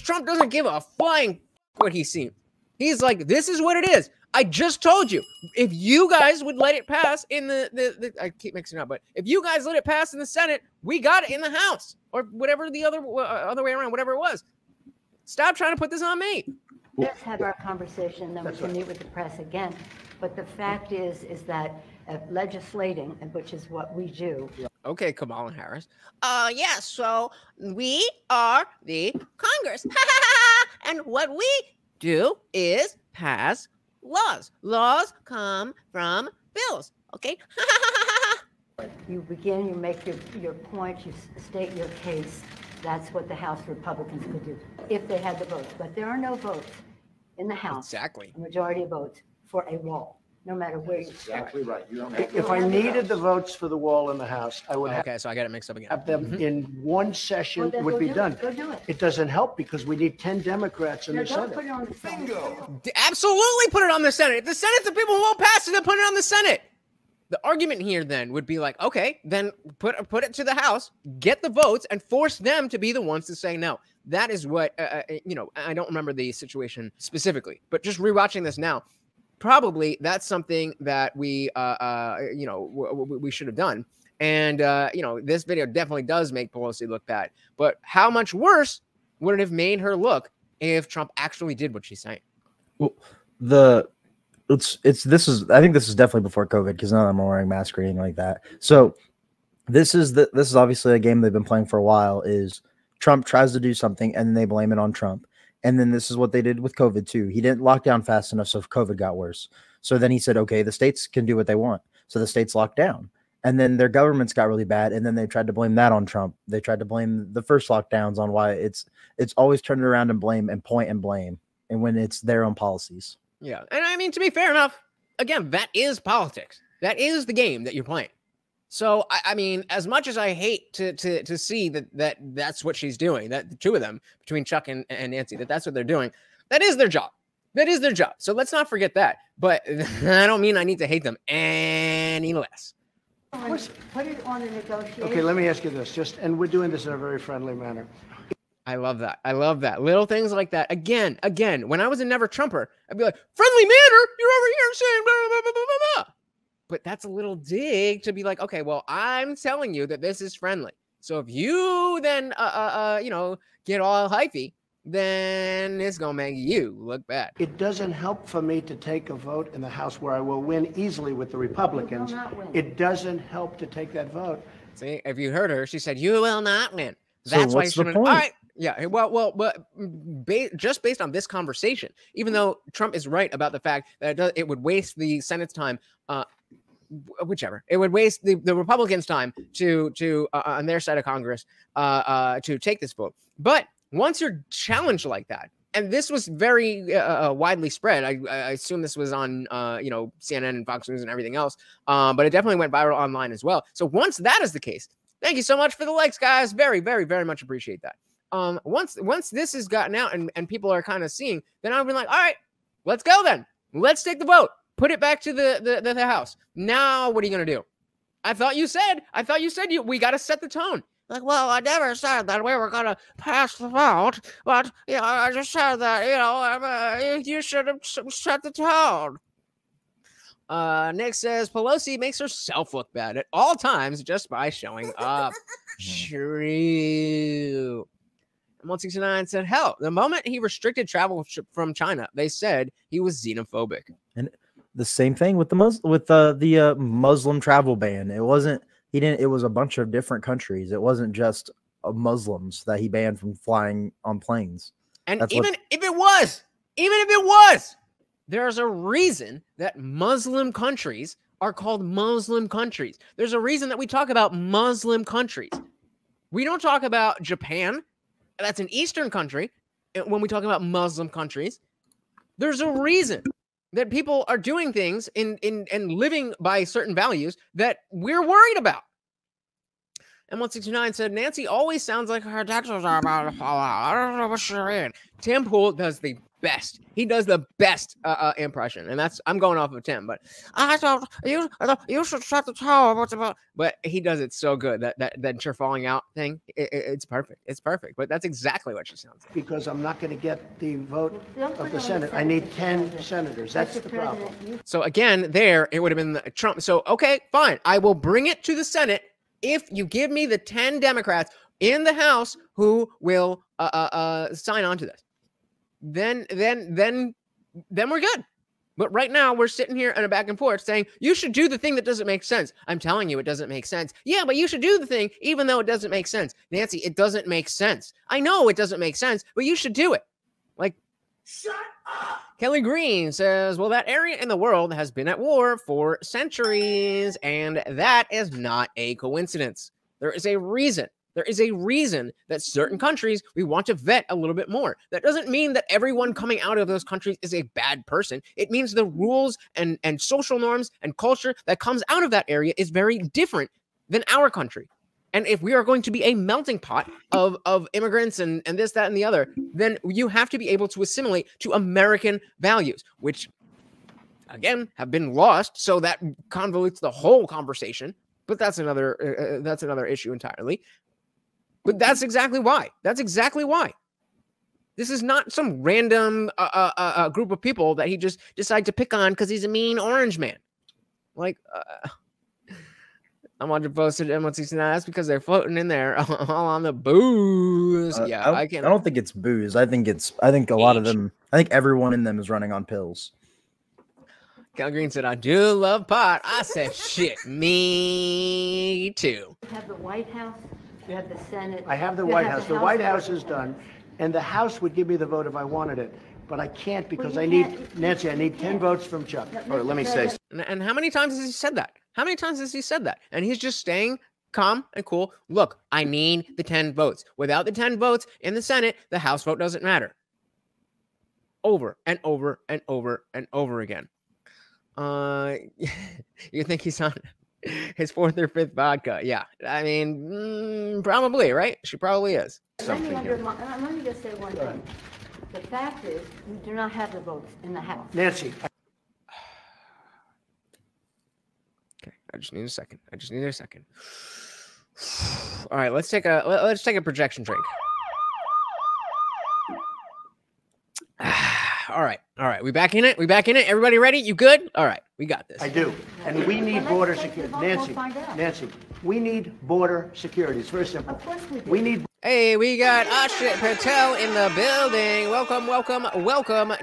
Trump doesn't give a flying what he's seen. He's like, this is what it is. I just told you, if you guys would let it pass in the I keep mixing up, but if you guys let it pass in the Senate, we got it in the House or whatever the other way around, whatever it was. Stop trying to put this on me. Let's have our conversation, then we can meet with the press again. But the fact is that legislating, which is what we do. Okay, Kamala Harris. Yeah, so we are the Congress. And what we do is pass laws. Laws come from bills. Okay? You begin, you make your point, you state your case. That's what the House Republicans could do if they had the votes. But there are no votes in the House. Exactly. A majority of votes for a wall, no matter where you start. Exactly right. You don't If I needed the votes for the wall in the House, I would have Okay, so I got it mixed up again. them in one session. Well, then would go be do done. it. Go do it. It doesn't help because we need 10 Democrats in No, the don't Senate. put it on the Senate. Absolutely put it on the Senate. If the Senate's the people who won't pass it, then put it on the Senate. The argument here then would be like, okay, then put it to the House, get the votes, and force them to be the ones to say no. That is what, you know, I don't remember the situation specifically, but just rewatching this now, probably that's something that we, you know, we should have done. And, you know, this video definitely does make Pelosi look bad. But how much worse would it have made her look if Trump actually did what she's saying? Well, I think this is definitely before COVID because none of them are wearing masks or anything like that. So this is obviously a game they've been playing for a while. Is Trump tries to do something and then they blame it on Trump, and then this is what they did with COVID too. He didn't lock down fast enough, so COVID got worse. So then he said, okay, the states can do what they want, so the states locked down, and then their governments got really bad, and then they tried to blame that on Trump. They tried to blame the first lockdowns on why it's always turned around and blame and point and blame, and when it's their own policies. Yeah. And I mean, to be fair enough, again, that is politics. That is the game that you're playing. So, I mean, as much as I hate to see that's what she's doing, that the two of them, between Chuck and Nancy, that's what they're doing, that is their job. That is their job. So let's not forget that. But I don't mean I need to hate them any less. Put it on the negotiation. Okay, let me ask you this, and we're doing this in a very friendly manner. I love that. I love that. Little things like that. Again, when I was a Never Trumper, I'd be like, friendly manner, you're over here saying blah, blah, blah, blah, blah, blah. But that's a little dig to be like, okay, well, I'm telling you that this is friendly. So if you then, you know, get all hyphy, then it's going to make you look bad. It doesn't help for me to take a vote in the House where I will win easily with the Republicans. You will not win. It doesn't help to take that vote. See, if you heard her, she said, you will not win. So That's why what's you the shouldn't. point? All right. Yeah, well, but just based on this conversation, even though Trump is right about the fact that it would waste the Senate's time, whichever, it would waste the Republicans' time to on their side of Congress to take this vote. But once you're challenged like that, and this was very widely spread, I assume this was on you know, CNN and Fox News and everything else, but it definitely went viral online as well. So once that is the case, thank you so much for the likes, guys. Very, very, very much appreciate that. Once this has gotten out and people are kind of seeing, then I'll be like, all right, let's go then. Let's take the vote. Put it back to the House. Now, what are you going to do? I thought you said we got to set the tone. Like, well, I never said that we were going to pass the vote, but, you know, I just said that, you know, you should have set the tone. Nick says Pelosi makes herself look bad at all times just by showing up. True. 169 said, hell, the moment he restricted travel from China, they said he was xenophobic. And the same thing with the Muslim travel ban. It wasn't, it was a bunch of different countries. It wasn't just Muslims that he banned from flying on planes. And even if it was, there's a reason that Muslim countries are called Muslim countries. There's a reason that we talk about Muslim countries. We don't talk about Japan. That's an Eastern country. When we talk about Muslim countries, there's a reason that people are doing things and living by certain values that we're worried about. And 169 said, Nancy always sounds like her taxes are about to fall out. I don't know what she's in. Tim Pool does the best. He does the best impression, and I'm going off of Tim. But I thought you should shut the tower. What's about? But he does it so good that you're falling out thing. It's perfect. It's perfect. But that's exactly what she sounds like. Because I'm not going to get the vote of the Senate. I need 10 senators. That's the problem. So again, there it would have been Trump. So okay, fine. I will bring it to the Senate if you give me the 10 Democrats in the House who will sign on to this. Then we're good. But right now we're sitting here in a back and forth saying you should do the thing that doesn't make sense. I'm telling you it doesn't make sense. Yeah, but you should do the thing even though it doesn't make sense. Nancy, it doesn't make sense. I know it doesn't make sense, but you should do it. Like, shut up. Kelly Green says, well, that area in the world has been at war for centuries, and that is not a coincidence. There is a reason. There is a reason that certain countries we want to vet a little bit more. That doesn't mean that everyone coming out of those countries is a bad person. It means the rules and social norms and culture that comes out of that area is very different than our country. And if we are going to be a melting pot of immigrants and this, that, and the other, then you have to be able to assimilate to American values, which, again, have been lost. So that convolutes the whole conversation. But that's another issue entirely. But that's exactly why. That's exactly why. This is not some random group of people that he just decided to pick on because he's a mean orange man. Like, I'm on to posted M169. That's because they're floating in there all on the booze. Yeah, I can't. I don't think it's booze. I think a lot of them. I think everyone in them is running on pills. Cal Green said, I do love pot. I said, shit, me too. You have the White House. You have the Senate. I have the White House. The White House is done, and the House would give me the vote if I wanted it, but I can't because I need, Nancy, I need 10 votes from Chuck. All right, let me say. And how many times has he said that? How many times has he said that? And he's just staying calm and cool. Look, I need the 10 votes. Without the 10 votes in the Senate, the House vote doesn't matter. Over and over and over and over again. You think he's on his 4th or 5th vodka? Yeah, I mean, probably, right? She probably is. Let me just say one thing. The fact is, we do not have the votes in the House. Nancy. Okay, I just need a second. All right, let's take a projection drink. All right. We back in it? Everybody ready? You good? All right. We got this. I do. And we need border security. Nancy, we need border security. It's very simple. Of course we do. We need. Hey, we got Ashit Patel in the building. Welcome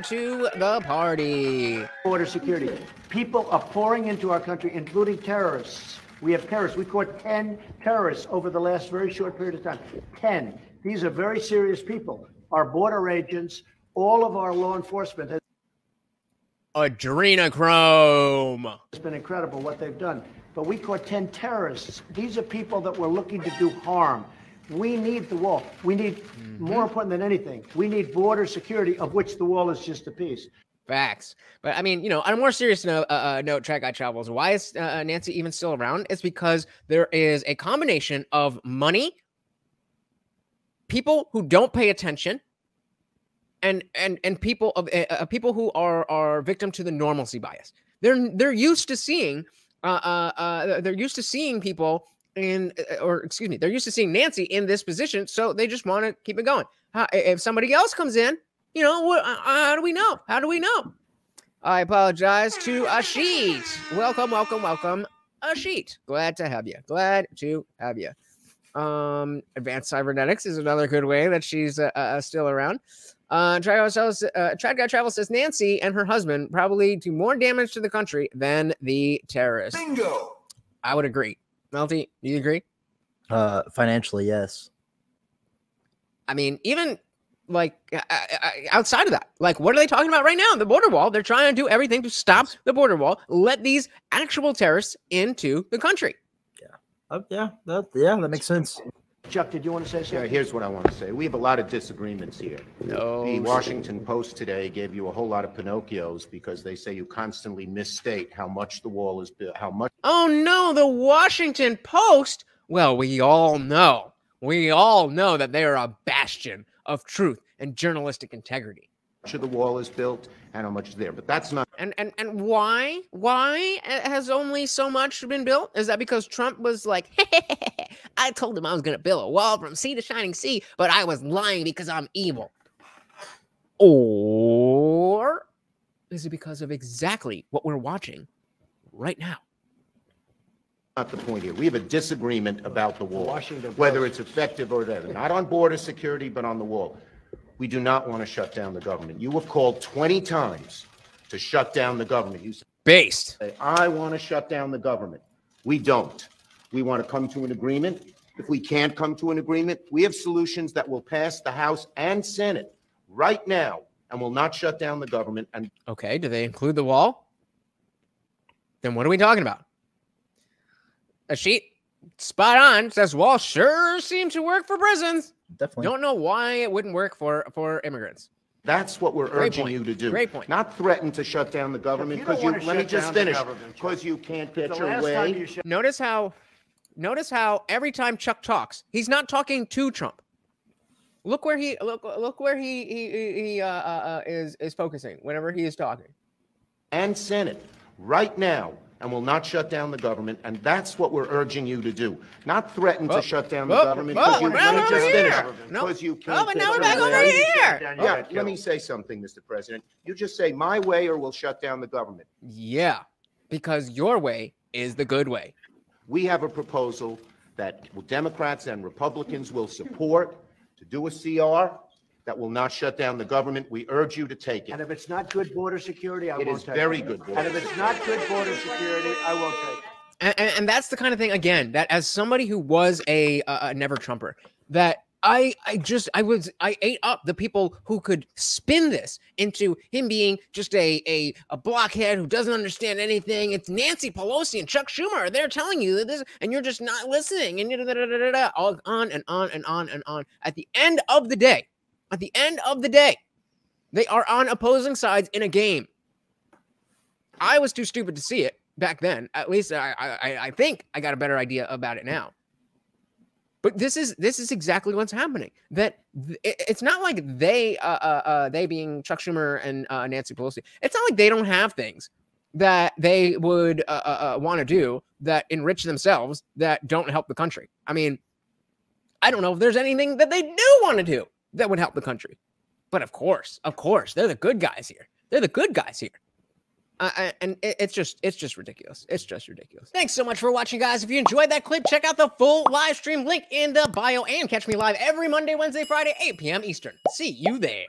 to the party. Border security. People are pouring into our country, including terrorists. We have terrorists. We caught 10 terrorists over the last very short period of time. 10. These are very serious people. Our border agents, all of our law enforcement has adrenochrome. It's been incredible what they've done. But we caught 10 terrorists. These are people that were looking to do harm. We need the wall. We need, more important than anything, we need border security, of which the wall is just a piece. Facts. But I mean, on a more serious note, Track Guy Travels, why is Nancy even still around? It's because there is a combination of money, people who don't pay attention, and people who are victim to the normalcy bias. They're used to seeing people they're used to seeing Nancy in this position, so they just want to keep it going. If somebody else comes in, how do we know? I apologize to Ashit. Welcome, Ashit. Glad to have you. Advanced Cybernetics is another good way that she's still around. Trad Guy Travel says Nancy and her husband probably do more damage to the country than the terrorists. Bingo. I would agree. Melty, do you agree? Financially, yes. I mean, even like outside of that, like what are they talking about right now? The border wall. They're trying to do everything to stop the border wall, let these actual terrorists into the country. Yeah. That makes sense. Chuck, did you want to say something? Yeah, here's what I want to say. We have a lot of disagreements here. The Washington Post today gave you a whole lot of Pinocchios because they say you constantly misstate how much the wall is built, how much. Oh no, the Washington Post. Well, we all know that they are a bastion of truth and journalistic integrity. of the wall is built and how much is there. But that's not. And why? Why has only so much been built? Is that because Trump was like, I told him I was going to build a wall from sea to shining sea, but I was lying because I'm evil? Or is it because of exactly what we're watching right now? Not the point here. We have a disagreement about the wall, Washington whether Post. it's effective or whatever. Not on border security, but on the wall. We do not want to shut down the government. You have called 20 times to shut down the government. You Based. say, I want to shut down the government. We don't. We want to come to an agreement. If we can't come to an agreement, we have solutions that will pass the House and Senate right now and will not shut down the government. And Okay, do they include the wall? Then what are we talking about? A sheet, spot on, says wall sure seems to work for prisons. Definitely. Don't know why it wouldn't work for immigrants. that's what we're Great urging point. you to do. Great point. Not threaten to shut down the government You don't because you, wanna let me shut just down the finish, government, Chuck. because you can't The get your last time way. you shut Notice how every time Chuck talks, he's not talking to Trump. Look where he is focusing whenever he is talking. And Senate right now and will not shut down the government. And that's what we're urging you to do. Not threaten to shut down the government because you, let me just finish. Because you can't but get now we're your back over way. here. Yeah, let me say something, Mr. President. You just say my way or we'll shut down the government. Yeah, because your way is the good way. We have a proposal that Democrats and Republicans will support to do a CR that will not shut down the government. We urge you to take And it. if it's not good border security, I It won't is take very it. good. And if it's not good border security, I won't take it. And that's the kind of thing, again, that as somebody who was a never Trumper, that I ate up the people who could spin this into him being just a blockhead who doesn't understand anything. It's Nancy Pelosi and Chuck Schumer. They're telling you that this, and you're just not listening, and all on and on and on and on. At the end of the day, they are on opposing sides in a game. I was too stupid to see it back then. At least I think I got a better idea about it now. But this is exactly what's happening. That it's not like they being Chuck Schumer and Nancy Pelosi. It's not like they don't have things that they would want to do that enrich themselves that don't help the country. I mean, I don't know if there's anything that they do want to do that would help the country. But of course, they're the good guys here. And it's just ridiculous. It's just ridiculous. Thanks so much for watching, guys. If you enjoyed that clip, check out the full live stream link in the bio and catch me live every Monday, Wednesday, Friday, 8 p.m. Eastern. See you there.